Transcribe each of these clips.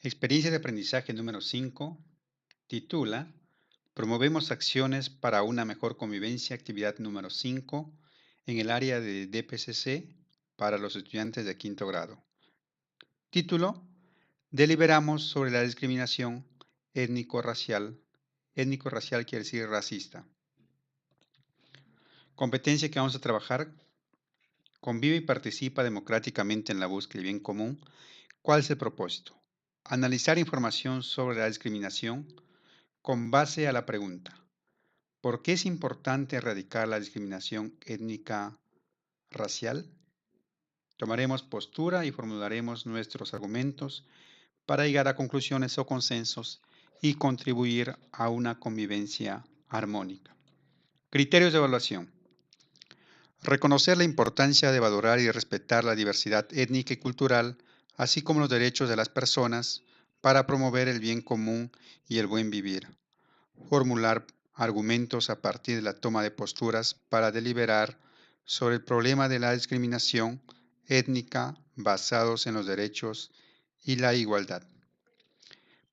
Experiencia de aprendizaje número 5 titula Promovemos acciones para una mejor convivencia, actividad número 5 en el área de DPCC para los estudiantes de quinto grado. Título, deliberamos sobre la discriminación étnico-racial. Étnico-racial quiere decir racista. Competencia que vamos a trabajar. Convive y participa democráticamente en la búsqueda del bien común. ¿Cuál es el propósito? Analizar información sobre la discriminación con base a la pregunta, ¿por qué es importante erradicar la discriminación étnica racial? Tomaremos postura y formularemos nuestros argumentos para llegar a conclusiones o consensos y contribuir a una convivencia armónica. Criterios de evaluación. Reconocer la importancia de valorar y respetar la diversidad étnica y cultural, así como los derechos de las personas, para promover el bien común y el buen vivir. Formular argumentos a partir de la toma de posturas para deliberar sobre el problema de la discriminación étnica basados en los derechos y la igualdad.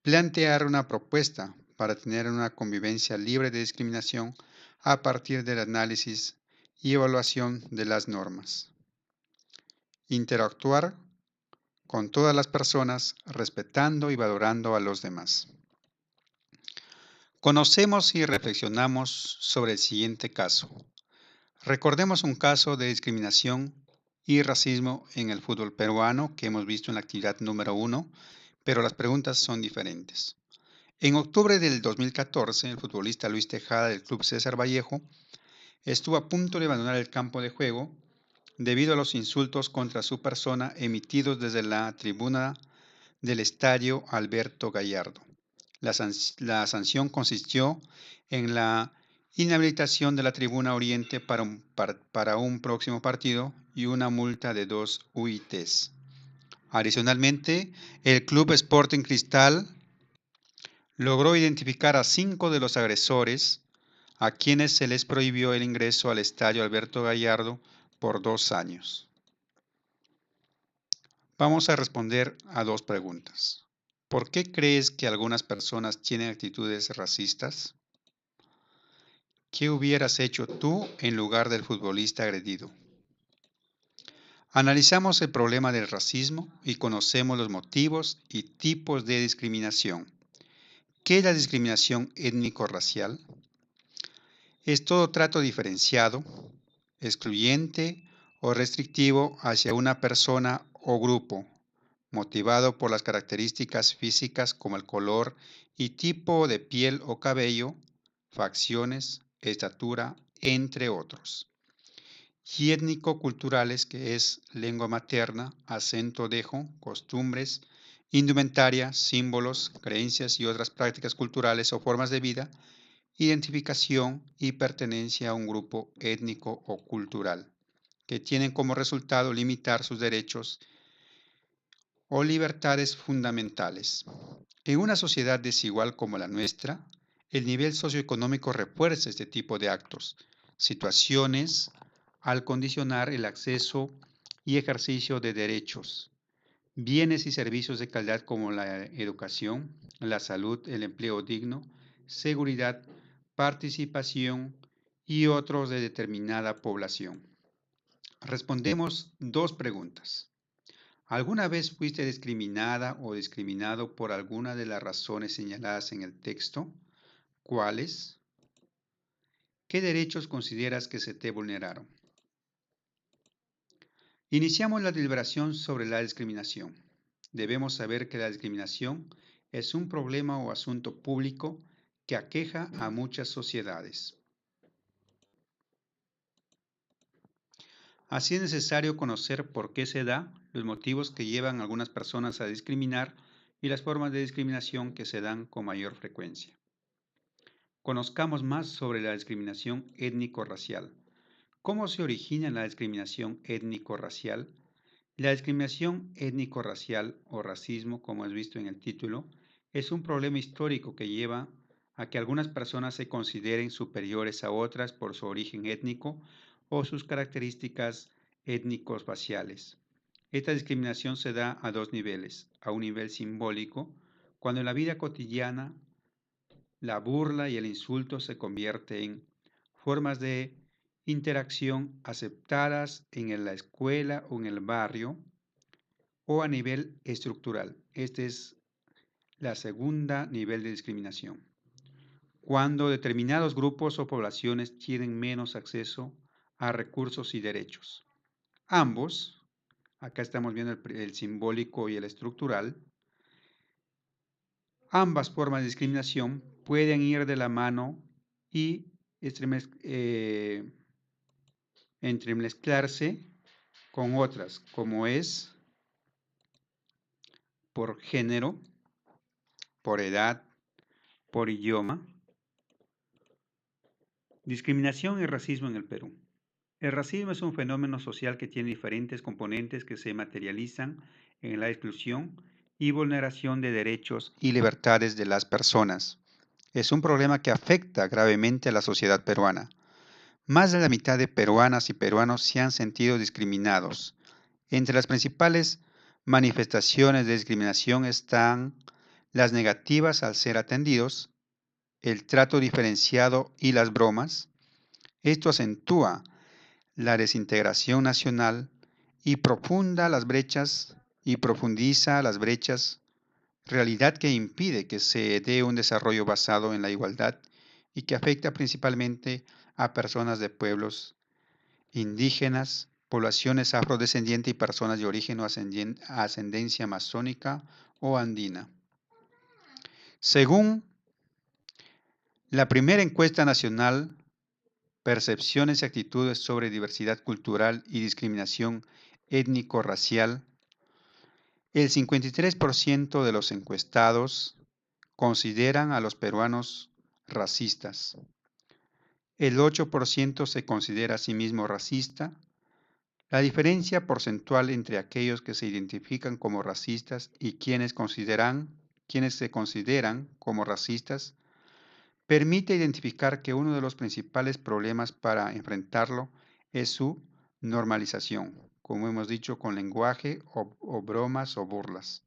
Plantear una propuesta para tener una convivencia libre de discriminación a partir del análisis y evaluación de las normas. Interactuar con todas las personas respetando y valorando a los demás. Conocemos y reflexionamos sobre el siguiente caso. Recordemos un caso de discriminación y racismo en el fútbol peruano que hemos visto en la actividad número 1, pero las preguntas son diferentes. En octubre del 2014, el futbolista Luis Tejada del Club César Vallejo estuvo a punto de abandonar el campo de juego debido a los insultos contra su persona emitidos desde la tribuna del estadio Alberto Gallardo. La sanción consistió en la inhabilitación de la tribuna Oriente para un próximo partido y una multa de 2 UITs. Adicionalmente, el Club Sporting Cristal logró identificar a 5 de los agresores, a quienes se les prohibió el ingreso al estadio Alberto Gallardo por 2 años. Vamos a responder a 2 preguntas. ¿Por qué crees que algunas personas tienen actitudes racistas? ¿Qué hubieras hecho tú en lugar del futbolista agredido? Analizamos el problema del racismo y conocemos los motivos y tipos de discriminación. ¿Qué es la discriminación étnico-racial? Es todo trato diferenciado, excluyente o restrictivo hacia una persona o grupo, motivado por las características físicas como el color y tipo de piel o cabello, facciones, estatura, entre otros. Y étnico-culturales, que es lengua materna, acento dejo, costumbres, indumentaria, símbolos, creencias y otras prácticas culturales o formas de vida, identificación y pertenencia a un grupo étnico o cultural, que tienen como resultado limitar sus derechos o libertades fundamentales. En una sociedad desigual como la nuestra, el nivel socioeconómico refuerza este tipo de actos, situaciones al condicionar el acceso y ejercicio de derechos, bienes y servicios de calidad como la educación, la salud, el empleo digno, seguridad, participación y otros de determinada población. Respondemos 2 preguntas. ¿Alguna vez fuiste discriminada o discriminado por alguna de las razones señaladas en el texto? ¿Cuáles? ¿Qué derechos consideras que se te vulneraron? Iniciamos la deliberación sobre la discriminación. Debemos saber que la discriminación es un problema o asunto público que aqueja a muchas sociedades. Así es necesario conocer por qué se da, los motivos que llevan a algunas personas a discriminar y las formas de discriminación que se dan con mayor frecuencia. Conozcamos más sobre la discriminación étnico-racial. ¿Cómo se origina la discriminación étnico-racial? La discriminación étnico-racial o racismo, como has visto en el título, es un problema histórico que lleva a que algunas personas se consideren superiores a otras por su origen étnico o sus características étnicos faciales. Esta discriminación se da a 2 niveles, a un nivel simbólico, Cuando en la vida cotidiana la burla y el insulto se convierten en formas de interacción aceptadas en la escuela o en el barrio o a nivel estructural. Este es la segunda nivel de discriminación. Cuando determinados grupos o poblaciones tienen menos acceso a recursos y derechos. Ambos, acá estamos viendo el simbólico y el estructural, ambas formas de discriminación pueden ir de la mano y entremezclarse con otras, como es por género, por edad, por idioma. Discriminación y racismo en el Perú. El racismo es un fenómeno social que tiene diferentes componentes que se materializan en la exclusión y vulneración de derechos y libertades de las personas. Es un problema que afecta gravemente a la sociedad peruana. Más de la mitad de peruanas y peruanos se han sentido discriminados. Entre las principales manifestaciones de discriminación están las negativas al ser atendidos, el trato diferenciado y las bromas. Esto acentúa la desintegración nacional y profundiza las brechas, realidad que impide que se dé un desarrollo basado en la igualdad y que afecta principalmente a personas de pueblos indígenas, poblaciones afrodescendientes y personas de origen o ascendencia amazónica o andina. Según la primera encuesta nacional, Percepciones y actitudes sobre diversidad cultural y discriminación étnico-racial, el 53% de los encuestados consideran a los peruanos racistas. El 8% se considera a sí mismo racista. La diferencia porcentual entre aquellos que se identifican como racistas y quienes se consideran como racistas permite identificar que uno de los principales problemas para enfrentarlo es su normalización, como hemos dicho, con lenguaje o bromas o burlas,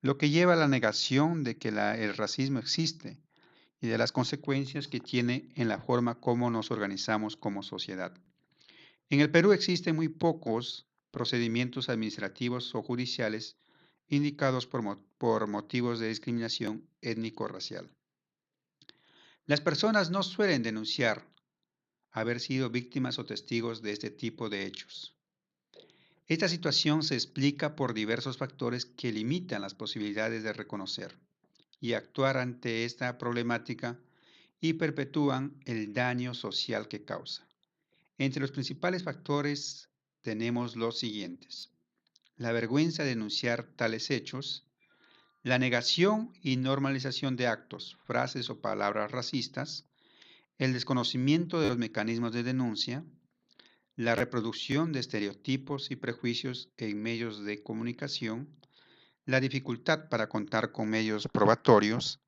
lo que lleva a la negación de que el racismo existe y de las consecuencias que tiene en la forma como nos organizamos como sociedad. En el Perú existen muy pocos procedimientos administrativos o judiciales indicados por motivos de discriminación étnico-racial. Las personas no suelen denunciar haber sido víctimas o testigos de este tipo de hechos. Esta situación se explica por diversos factores que limitan las posibilidades de reconocer y actuar ante esta problemática y perpetúan el daño social que causa. Entre los principales factores tenemos los siguientes: la vergüenza de denunciar tales hechos, la negación y normalización de actos, frases o palabras racistas, el desconocimiento de los mecanismos de denuncia, la reproducción de estereotipos y prejuicios en medios de comunicación, la dificultad para contar con medios probatorios,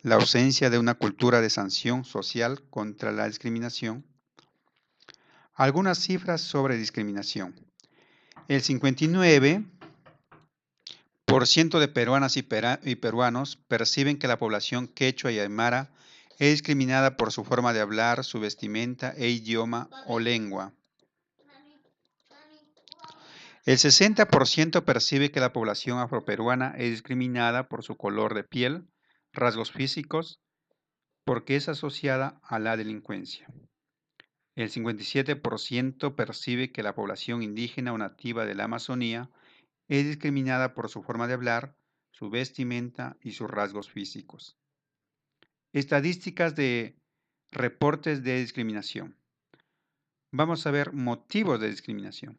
la ausencia de una cultura de sanción social contra la discriminación. Algunas cifras sobre discriminación. El 59% de peruanas y peruanos perciben que la población quechua y aymara es discriminada por su forma de hablar, su vestimenta e idioma o lengua. El 60% percibe que la población afroperuana es discriminada por su color de piel, rasgos físicos, porque es asociada a la delincuencia. El 57% percibe que la población indígena o nativa de la Amazonía es discriminada por su forma de hablar, su vestimenta y sus rasgos físicos. Estadísticas de reportes de discriminación. Vamos a ver motivos de discriminación.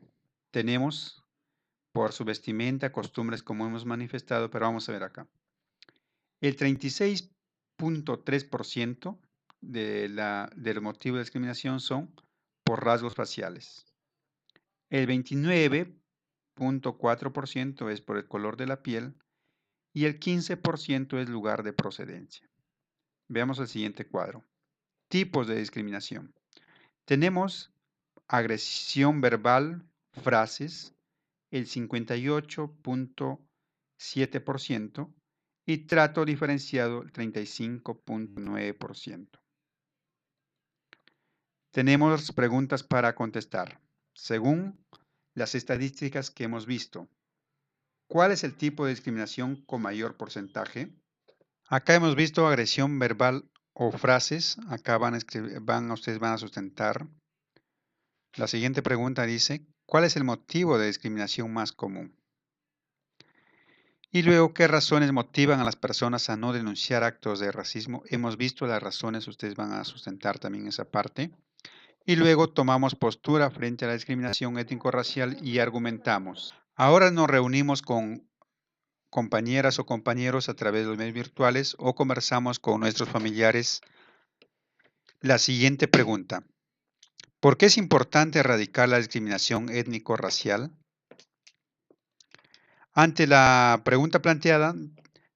Tenemos por su vestimenta, costumbres, como hemos manifestado, pero vamos a ver acá. El 36.3% del motivo de discriminación son por rasgos faciales. El 29.4% es por el color de la piel y el 15% es lugar de procedencia. Veamos el siguiente cuadro. Tipos de discriminación. Tenemos agresión verbal, frases, el 58.7%, y trato diferenciado el 35.9%. Tenemos preguntas para contestar. Según las estadísticas que hemos visto, ¿cuál es el tipo de discriminación con mayor porcentaje? Acá hemos visto agresión verbal o frases. Acá ustedes van a sustentar. La siguiente pregunta dice, ¿cuál es el motivo de discriminación más común? Y luego, ¿qué razones motivan a las personas a no denunciar actos de racismo? Hemos visto las razones, ustedes van a sustentar también esa parte. Y luego tomamos postura frente a la discriminación étnico-racial y argumentamos. Ahora nos reunimos con compañeras o compañeros a través de los medios virtuales o conversamos con nuestros familiares. La siguiente pregunta. ¿Por qué es importante erradicar la discriminación étnico-racial? Ante la pregunta planteada,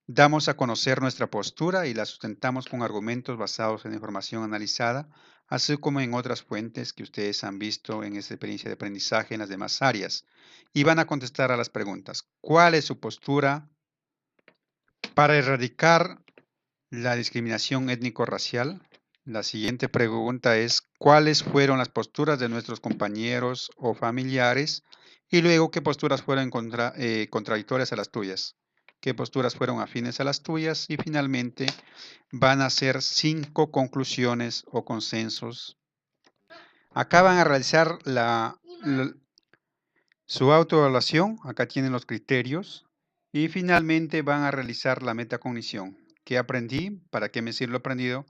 damos a conocer nuestra postura y la sustentamos con argumentos basados en información analizada, así como en otras fuentes que ustedes han visto en esta experiencia de aprendizaje en las demás áreas. Y van a contestar a las preguntas. ¿Cuál es su postura para erradicar la discriminación étnico-racial? La siguiente pregunta es, ¿cuáles fueron las posturas de nuestros compañeros o familiares? Y luego, ¿qué posturas fueron contradictorias a las tuyas? ¿Qué posturas fueron afines a las tuyas? Y finalmente, van a ser 5 conclusiones o consensos. Acá van a realizar su autoevaluación. Acá tienen los criterios. Y finalmente van a realizar la metacognición. ¿Qué aprendí? ¿Para qué me sirve lo aprendido?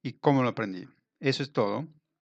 ¿Y cómo lo aprendí? Eso es todo.